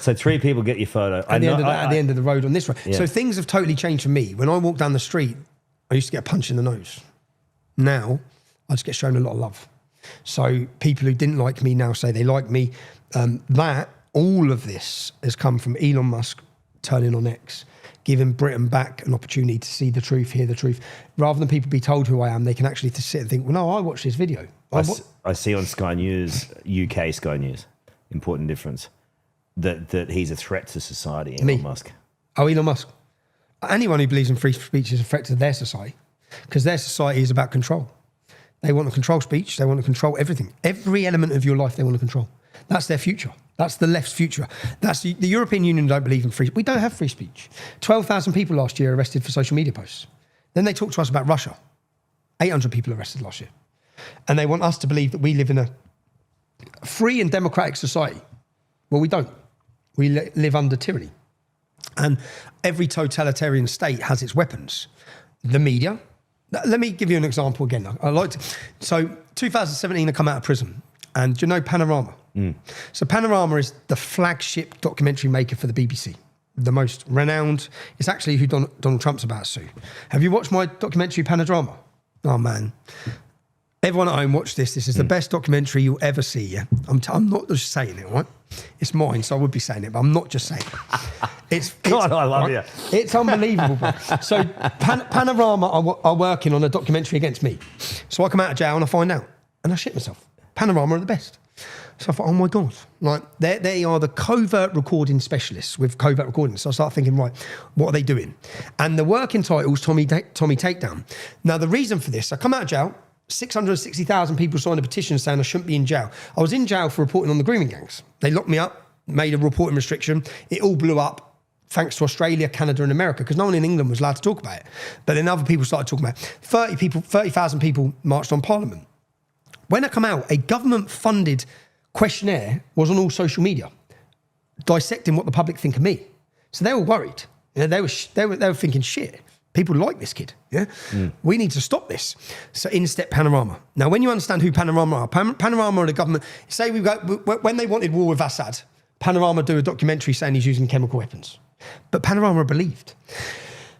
So 3 people get your photo. At the end of the road on this road. Yeah. So things have totally changed for me. When I walk down the street, I used to get a punch in the nose. Now, I just get shown a lot of love. So people who didn't like me now say they like me. All of this has come from Elon Musk turning on X, giving Britain back an opportunity to see the truth, hear the truth. Rather than people be told who I am, they can actually sit and think, well, no, I watched this video. I see on Sky News, UK Sky News, important difference. that he's a threat to society, Me. Elon Musk? Oh, Elon Musk. Anyone who believes in free speech is a threat to their society, because their society is about control. They want to control speech. They want to control everything. Every element of your life they want to control. That's their future. That's the left's future. That's the European Union don't believe in free. We don't have free speech. 12,000 people last year arrested for social media posts. Then they talk to us about Russia. 800 people arrested last year. And they want us to believe that we live in a free and democratic society. Well, we don't. We live under tyranny. And every totalitarian state has its weapons. The media. Let me give you an example again. So 2017, I come out of prison. And do you know Panorama? So Panorama is the flagship documentary maker for the BBC. The most renowned. It's actually who Donald Trump's about to sue. Have you watched my documentary Panorama? Oh, man. Everyone at home, watch this. This is the best documentary you'll ever see, yeah? I'm not just saying it, right? It's mine, so I would be saying it, but I'm not just saying it. God, I love you. It's unbelievable, bro. So Panorama are working on a documentary against me. So I come out of jail and I find out. And I shit myself. Panorama are the best. So I thought, oh my God. Like, they are the covert recording specialists with covert recording. So I start thinking, right, what are they doing? And the working title's Tommy Takedown. Now, the reason for this, I come out of jail, 660,000 people signed a petition saying I shouldn't be in jail. I was in jail for reporting on the grooming gangs. They locked me up, made a reporting restriction. It all blew up thanks to Australia, Canada and America, because no one in England was allowed to talk about it. But then other people started talking about it. 30,000 people marched on Parliament. When I come out, a government-funded questionnaire was on all social media, dissecting what the public think of me. So they were worried. You know, they were thinking, shit, people like this kid. Yeah, we need to stop this. So in step Panorama. Now, when you understand who Panorama are, Panorama are the government. Say when they wanted war with Assad, Panorama do a documentary saying he's using chemical weapons, but Panorama are believed.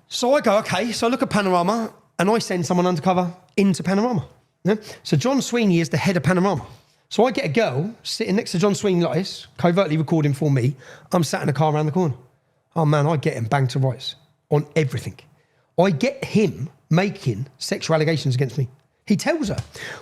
So I go, okay. So I look at Panorama and I send someone undercover into Panorama. Yeah? So John Sweeney is the head of Panorama. So I get a girl sitting next to John Sweeney like this, covertly recording for me. I'm sat in a car around the corner. Oh man, I get him banged to rights on everything. I get him making sexual allegations against me. He tells her,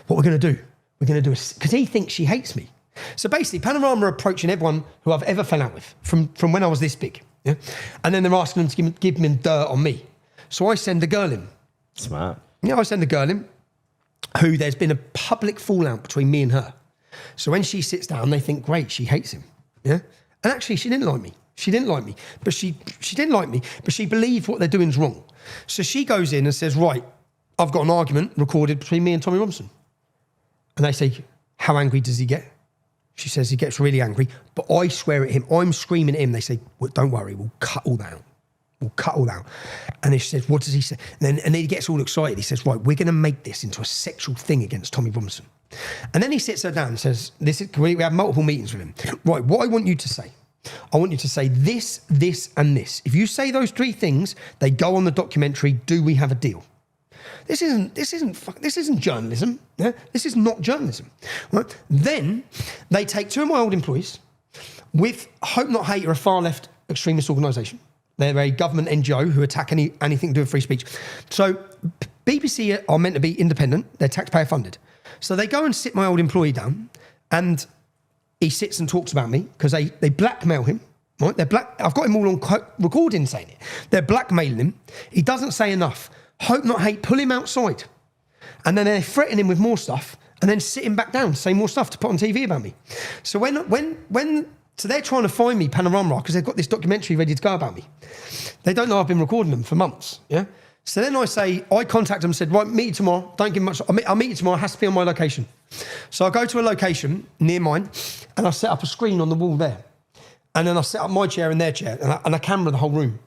what we're going to do, because he thinks she hates me. So basically, Panorama are approaching everyone who I've ever fell out with from when I was this big. Yeah? And then they're asking them to give them dirt on me. So I send a girl in. Smart. Yeah, I send a girl in who there's been a public fallout between me and her. So when she sits down, they think, great, she hates him. Yeah. And actually, she didn't like me. She didn't like me. But she didn't like me, but she believed what they're doing is wrong. So she goes in and says, right, I've got an argument recorded between me and Tommy Robinson. And they say, how angry does he get? She says he gets really angry, but I swear at him. I'm screaming at him. They say, well, don't worry, we'll cut all that out. We'll cut all that out. And he says, what does he say? And then he gets all excited. He says, right, we're going to make this into a sexual thing against Tommy Robinson. And then he sits her down and says, we have multiple meetings with him. Right, what I want you to say, I want you to say this, this, and this. If you say those three things, they go on the documentary, do we have a deal? This isn't journalism. Yeah? This is not journalism. Right? Then they take two of my old employees with Hope Not Hate, are a far left extremist organisation. They're a government NGO who attack anything to do with free speech. So BBC are meant to be independent. They're taxpayer funded. So they go and sit my old employee down, and he sits and talks about me because they blackmail him. Right? I've got him all on recording saying it. They're blackmailing him. He doesn't say enough. Hope Not Hate, pull him outside. And then they threaten him with more stuff and then sit him back down to say more stuff to put on TV about me. So so they're trying to find me, Panorama, because they've got this documentary ready to go about me. They don't know I've been recording them for months, yeah? So then I contact them and said, right, meet you tomorrow. Don't give much. I'll meet you tomorrow. It has to be on my location. So I go to a location near mine and I set up a screen on the wall there. And then I set up my chair and their chair and I camera the whole room.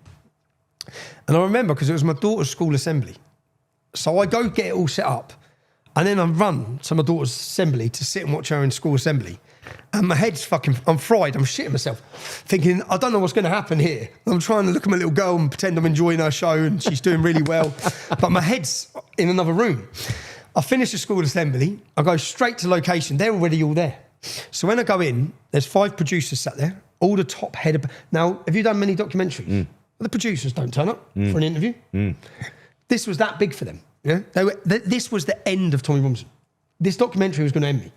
And I remember because it was my daughter's school assembly. So I go get it all set up and then I run to my daughter's assembly to sit and watch her in school assembly. And my head's I'm fried. I'm shitting myself, thinking, I don't know what's going to happen here. I'm trying to look at my little girl and pretend I'm enjoying her show and she's doing really well. But my head's in another room. I finish the school assembly. I go straight to location. They're already all there. So when I go in, there's 5 producers sat there, all the top head of... Now, have you done many documentaries? Well, the producers don't turn up for an interview. This was that big for them. Yeah? This was the end of Tommy Robinson. This documentary was going to end me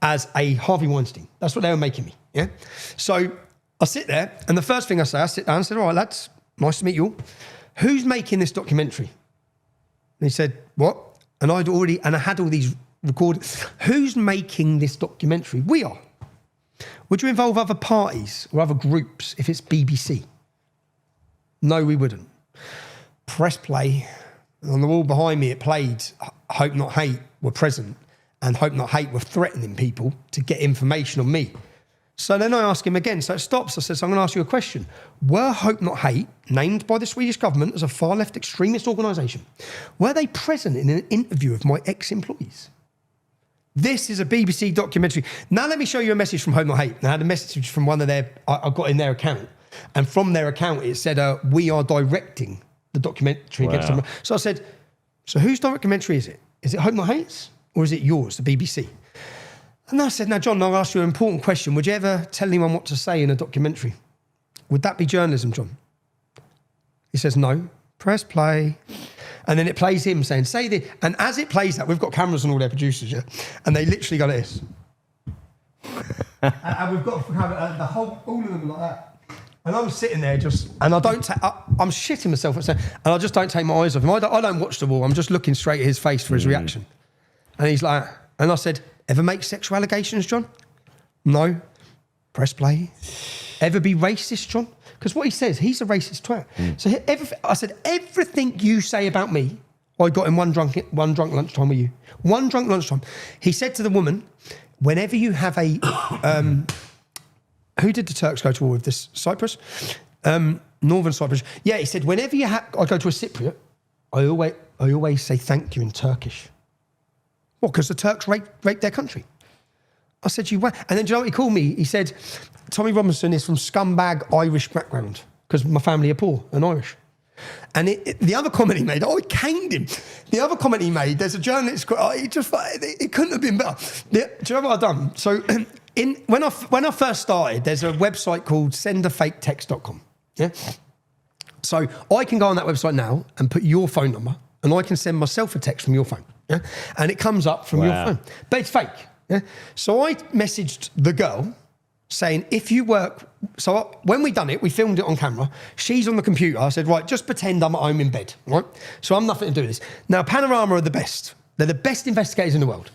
as a Harvey Weinstein. That's what they were making me. Yeah. So I sit there, and the first thing I sit down and said, all right, lads, nice to meet you all. Who's making this documentary? And he said, what? And I had all these recorded. Who's making this documentary? We are. Would you involve other parties or other groups if it's BBC? No, we wouldn't. Press play. On the wall behind me, it played Hope Not Hate were present, and Hope Not Hate were threatening people to get information on me. So then I ask him again, so it stops. I said, so I'm going to ask you a question. Were Hope Not Hate, named by the Swedish government as a far-left extremist organisation, were they present in an interview of my ex-employees? This is a BBC documentary. Now let me show you a message from Hope Not Hate. And I had a message from one of I got in their account. And from their account, it said, we are directing the documentary against them. So I said, so whose documentary is it? Is it Hope Not Hate's? Or is it yours, the BBC? And I said, now, John, I'll ask you an important question. Would you ever tell anyone what to say in a documentary? Would that be journalism, John? He says, no. Press play. And then it plays him saying, say this. And as it plays that, we've got cameras on all their producers, yeah? And they literally go like this. And we've got the whole, all of them like that. And I'm sitting there and I don't I'm shitting myself and I just don't take my eyes off him. I don't watch the wall. I'm just looking straight at his face for his reaction. And he's like, and I said, ever make sexual allegations, John? No. Press play. Ever be racist, John? Because what he says, he's a racist twat. So I said, everything you say about me, I got in one drunk lunchtime with you. One drunk lunchtime. He said to the woman, whenever you have a... who did the Turks go to war with this? Cyprus? Northern Cyprus. Yeah, he said, whenever I go to a Cypriot, I always say thank you in Turkish. What, because the Turks raped their country? I said, you won't. And then do you know what he called me? He said, Tommy Robinson is from scumbag Irish background, because my family are poor and Irish. And the other comment he made, I caned him. The other comment he made, there's a journalist, it couldn't have been better. Do you know what I've done? So when I first started, there's a website called sendafaketext.com. Yeah. So I can go on that website now and put your phone number, and I can send myself a text from your phone. Yeah. And it comes up from your phone. But it's fake. Yeah. So I messaged the girl saying, if you work... So when we done it, we filmed it on camera. She's on the computer. I said, right, just pretend I'm at home in bed, right? So I'm nothing to do with this. Now, Panorama are the best. They're the best investigators in the world.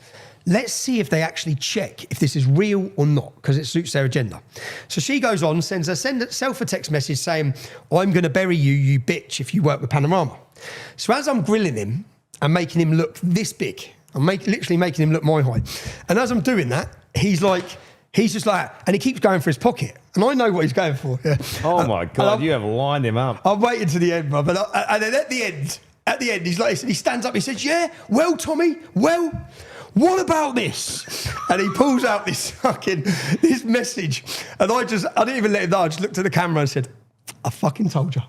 Let's see if they actually check if this is real or not, because it suits their agenda. So she goes on, sends herself a text message saying, I'm going to bury you, you bitch, if you work with Panorama. So as I'm grilling him and making him look this big, I'm literally making him look my height. And as I'm doing that, he's just like, and he keeps going for his pocket. And I know what he's going for. Yeah. Oh my God, you have lined him up. I'm waiting to the end, bro. And then at the end, he's like, he stands up, he says, yeah, well, Tommy, well, what about this? And he pulls out this message. And I didn't even let him know. I just looked at the camera and said, I fucking told you.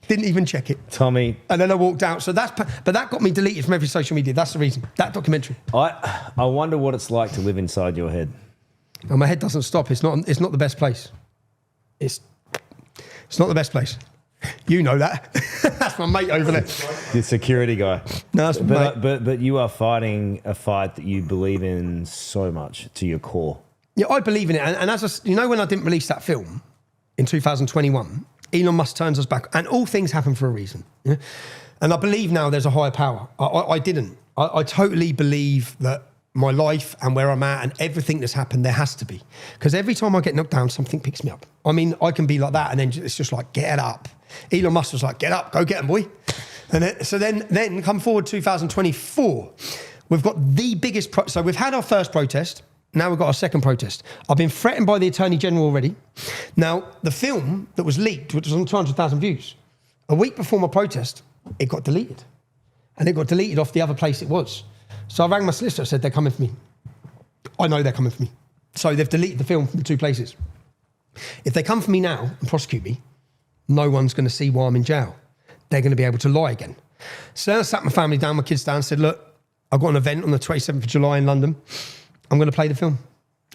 Didn't even check it. Tommy. And then I walked out. But that got me deleted from every social media. That's the reason. That documentary. I wonder what it's like to live inside your head. And my head doesn't stop. It's not the best place. It's not the best place. You know that. That's my mate over there. The security guy. No, but you are fighting a fight that you believe in so much to your core. Yeah, I believe in it. And when I didn't release that film in 2021, Elon Musk turns us back. And all things happen for a reason. Yeah? And I believe now there's a higher power. I didn't. I totally believe that my life and where I'm at and everything that's happened, there has to be. Because every time I get knocked down, something picks me up. I mean, I can be like that and then it's just like, get up. Elon Musk was like, get up, go get him, boy. And so then come forward 2024, we've got the biggest... So we've had our first protest. Now we've got our second protest. I've been threatened by the Attorney General already. Now, the film that was leaked, which was on 200,000 views, a week before my protest, it got deleted. And it got deleted off the other place it was. So I rang my solicitor, said, they're coming for me. I know they're coming for me. So they've deleted the film from the two places. If they come for me now and prosecute me, no one's going to see why I'm in jail. They're going to be able to lie again. So I sat my family down, my kids down, and said, look, I've got an event on the 27th of July in London. I'm going to play the film.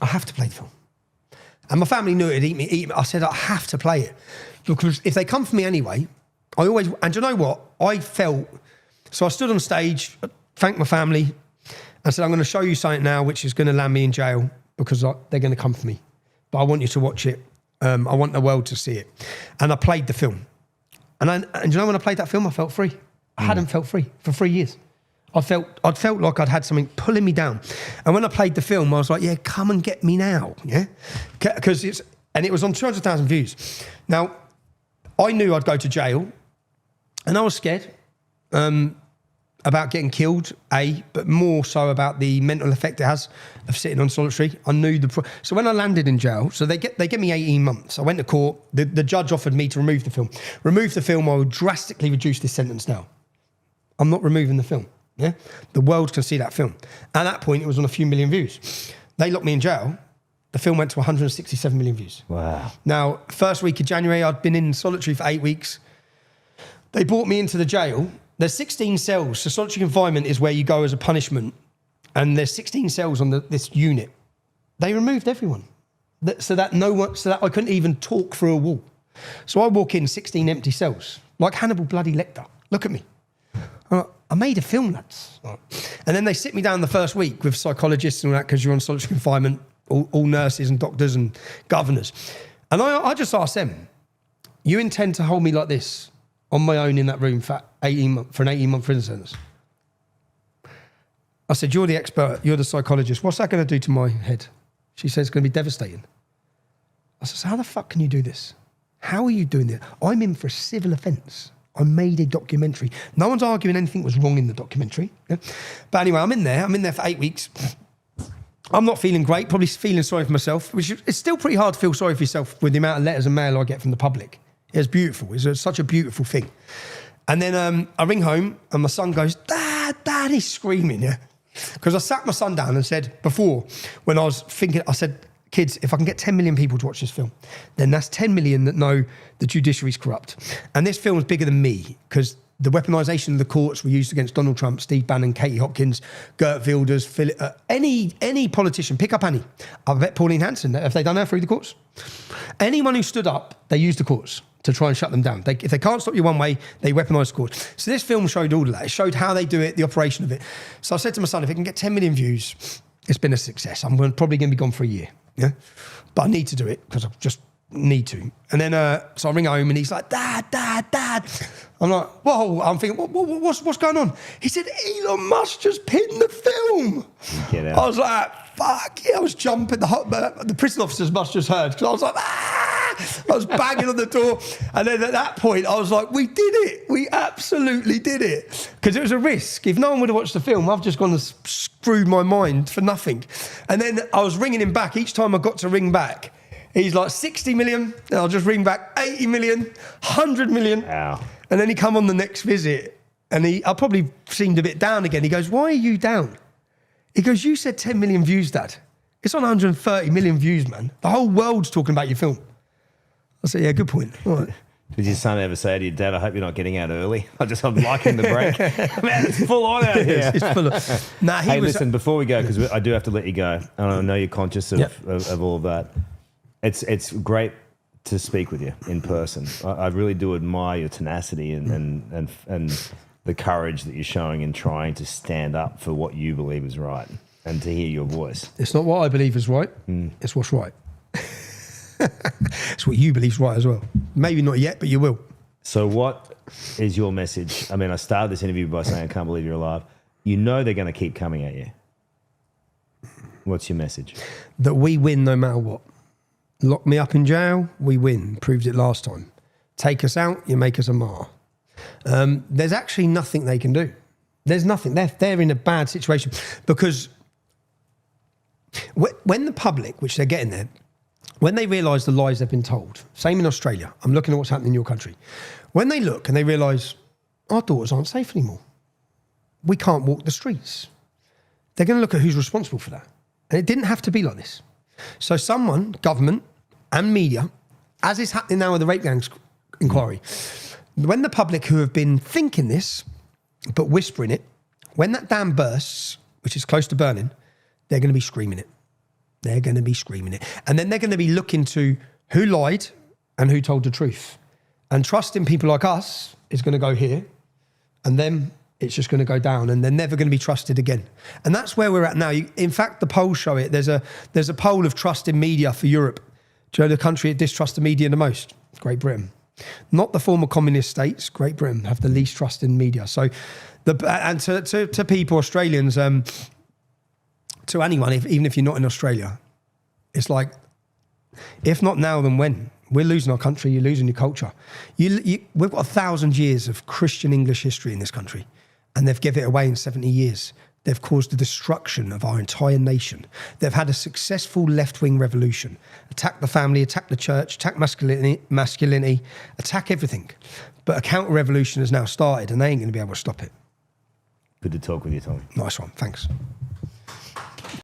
I have to play the film. And my family knew it'd eat me. I said, I have to play it. Because if they come for me anyway, and do you know what? So I stood on stage, thanked my family, and said, I'm going to show you something now which is going to land me in jail because they're going to come for me. But I want you to watch it I want the world to see it. And I played the film. And you know when I played that film, I felt free. I hadn't felt free for 3 years. I'd felt like I'd had something pulling me down. And when I played the film, I was like, yeah, come and get me now. Yeah. Because it was on 200,000 views. Now, I knew I'd go to jail and I was scared about getting killed, but more so about the mental effect it has of sitting on solitary. I knew so when I landed in jail, so they get me 18 months. I went to court. The judge offered me to remove the film. Remove the film, I would drastically reduce this sentence now. I'm not removing the film. Yeah, the world can see that film. At that point, it was on a few million views. They locked me in jail. The film went to 167 million views. Wow. Now, first week of January, I'd been in solitary for 8 weeks. They brought me into the jail. There's 16 cells. So solitary confinement is where you go as a punishment. And there's 16 cells on this unit. They removed everyone. So that I couldn't even talk through a wall. So I walk in 16 empty cells, like Hannibal bloody Lecter. Look at me. I made a film, lads. And then they sit me down the first week with psychologists and all that because you're on solitary confinement, all nurses and doctors and governors. And I just asked them, you intend to hold me like this on my own in that room for an 18-month prison sentence? I said, you're the expert, you're the psychologist. What's that going to do to my head? She said, it's going to be devastating. I said, so how the fuck can you do this? How are you doing this? I'm in for a civil offence. I made a documentary. No one's arguing anything was wrong in the documentary. Yeah? But anyway, I'm in there for 8 weeks. I'm not feeling great, probably feeling sorry for myself, which it's still pretty hard to feel sorry for yourself with the amount of letters and mail I get from the public. It's beautiful. It's such a beautiful thing. And then I ring home and my son goes, Dad, he's screaming, yeah? Because I sat my son down and said before, when I was thinking, I said, kids, if I can get 10 million people to watch this film, then that's 10 million that know the judiciary's corrupt. And this film's bigger than me because the weaponisation of the courts were used against Donald Trump, Steve Bannon, Katie Hopkins, Gert Wilders, any politician, pick up any. I bet Pauline Hanson, have they done her through the courts? Anyone who stood up, they used the courts to try and shut them down. If they can't stop you one way, they weaponise the courts. So this film showed all of that. It showed how they do it, the operation of it. So I said to my son, if it can get 10 million views, it's been a success. I'm probably going to be gone for a year. Yeah, but I need to do it because I just need to. And then, so I ring home and he's like, Dad. I'm like, whoa. I'm thinking, what's going on? He said, Elon Musk just pinned the film. Get out. I was like, fuck yeah. I was jumping. The prison officers must just heard because I was like, I was banging on the door. And then at that point, I was like, we did it. We absolutely did it. Because it was a risk. If no one would have watched the film, I've just gone and screwed my mind for nothing. And then I was ringing him back. Each time I got to ring back, he's like 60 million. And I'll just ring back 80 million, 100 million. Wow. And then he come on the next visit and I probably seemed a bit down again. He goes, why are you down? He goes, you said 10 million views, Dad. It's on 130 million views, man. The whole world's talking about your film. I said, yeah, good point. All right. Did your son ever say to your dad, I hope you're not getting out early? I'm liking the break. Man, it's full on out here. It's full of... Nah, hey, listen, before we go, because I do have to let you go, and I know you're conscious of all of that. It's great to speak with you in person. I really do admire your tenacity and the courage that you're showing in trying to stand up for what you believe is right and to hear your voice. It's not what I believe is right. It's what's right. It's what you believe is right as well. Maybe not yet, but you will. So what is your message? I mean, I started this interview by saying, I can't believe you're alive. You know they're going to keep coming at you. What's your message? That we win no matter what. Lock me up in jail, we win. Proved it last time. Take us out, you make us a martyr. There's actually nothing they can do. There's nothing. They're in a bad situation because when the public, which they're getting there, when they realise the lies they've been told, same in Australia, I'm looking at what's happening in your country. When they look and they realise our daughters aren't safe anymore, we can't walk the streets, they're going to look at who's responsible for that. And it didn't have to be like this. So someone, government and media, as is happening now with the rape gangs inquiry, when the public who have been thinking this, but whispering it, when that dam bursts, which is close to burning, they're going to be screaming it. They're going to be screaming it. And then they're going to be looking to who lied and who told the truth. And trust in people like us is going to go here. And then it's just going to go down and they're never going to be trusted again. And that's where we're at now. In fact, the polls show it. There's a poll of trust in media for Europe. Do you know the country that distrusts the media the most? Great Britain. Not the former communist states. Great Britain have the least trust in media. So, to people, Australians, to anyone, even if you're not in Australia, it's like, if not now, then when? We're losing our country. You're losing your culture. We've got 1,000 years of Christian English history in this country, and they've given it away in 70 years. They've caused the destruction of our entire nation. They've had a successful left-wing revolution. Attack the family, attack the church, attack masculinity, attack everything. But a counter-revolution has now started, and they ain't going to be able to stop it. Good to talk with you, Tommy. Nice one. Thanks.